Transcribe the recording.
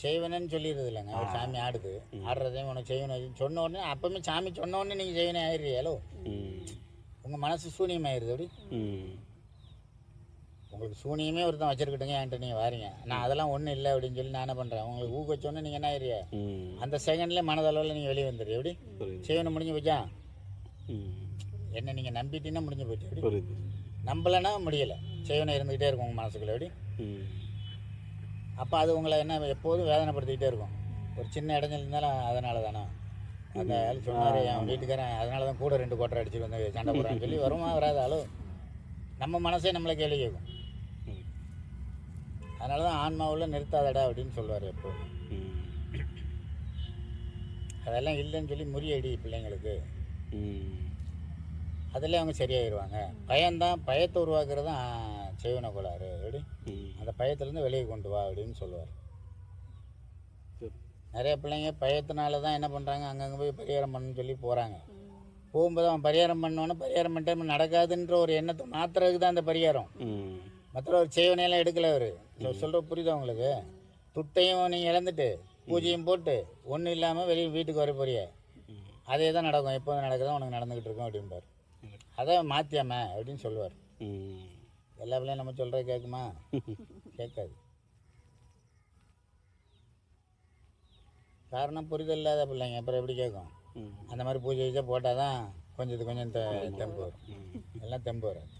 செய்வனேன்னு சொல்லிடுறது இல்லைங்க. ஒரு சாமி ஆடுது, ஆடுறதையும் உனக்கு செய்வன சொன்ன உடனே அப்பவுமே சாமி சொன்ன உடனே நீங்கள் செய்வனே ஆயிடுறியாலோ. உங்கள் மனசு சூனியம் ஆயிடுது. அப்படி உங்களுக்கு சூனியமே ஒருத்தன் வச்சிருக்கட்டுங்க, என்கிட்ட நீங்கள் வாரீங்க, நான் அதெல்லாம் ஒன்றும் இல்லை அப்படின்னு சொல்லி நான் என்ன பண்ணுறேன், உங்களுக்கு ஊக்கச்சோன்னு நீங்கள் என்ன ஆயிரியா, அந்த செகண்ட்லேயே மனதளவில் நீங்கள் வெளியே வந்துடுறீ. எப்படி செய்வனை முடிஞ்சு போச்சா, என்ன நீங்கள் நம்பிட்டீங்கன்னா முடிஞ்சு போச்சு. எப்படி நம்பலைன்னா முடியலை, செய்வனை இருந்துக்கிட்டே இருக்கும் உங்கள் மனசுக்குள்ள. எப்படி அப்போ அது உங்களை என்ன எப்போதும் வேதனைப்படுத்திக்கிட்டே இருக்கும். ஒரு சின்ன இடைஞ்சல் இருந்தாலும் அதனால தானே அந்த ஆள் சொன்னார், என் வீட்டுக்காரன் அதனால தான் கூட 2 கோட்டரை அடிச்சுட்டு வந்து சண்டை போடுறான்னு சொல்லி வருமா வராது ஆளோ. நம்ம மனசே நம்மளை கேள்வி கேட்கும். அதனால தான் ஆன்மாவில் நிறுத்தாதடா அப்படின்னு சொல்லுவார் எப்போதும். அதெல்லாம் இல்லைன்னு சொல்லி முறியடி பிள்ளைங்களுக்கு, அதில் அவங்க சரியாயிடுவாங்க. பயம்தான், பயத்தை உருவாக்குறது தான் செய்வன கோளாறு. எப்படி அந்த பயத்துலேருந்து வெளியே கொண்டு வா அப்படின்னு சொல்லுவார். நிறைய பிள்ளைங்க பயத்தினால தான் என்ன பண்ணுறாங்க, அங்கங்கே போய் பரிகாரம் பண்ணணும்னு சொல்லி போகிறாங்க. போகும்போது அவன் பரிகாரம் பண்ணோன்னு பரிகாரம் பண்ணிட்டு நடக்காதுன்ற ஒரு எண்ணத்தை மாற்றுறதுக்கு தான் அந்த பரிகாரம். மற்ற ஒரு செய்வனையெல்லாம் எடுக்கலை அவர். சொல்கிற புரியுதா உங்களுக்கு? துட்டையும் நீங்கள் இழந்துட்டு பூஜையும் போட்டு ஒன்றும் இல்லாமல் வெளியே வீட்டுக்கு வர போறிய, அதே தான் நடக்கும், எப்போ நடக்குதோ உனக்கு நடந்துக்கிட்டு இருக்கோம் அப்படின்பார். அதை மாற்றியாம அப்படின்னு சொல்லுவார். எல்லா பிள்ளையும் நம்ம சொல்கிறது கேட்குமா? கேட்காது. காரணம் புரிதல் இல்லாத பிள்ளைங்க அப்புறம் எப்படி கேட்கும்? அந்த மாதிரி பூஜை போட்டால் தான் கொஞ்சம் தெம்பு வரும், எல்லாம் தெம்பு வராது.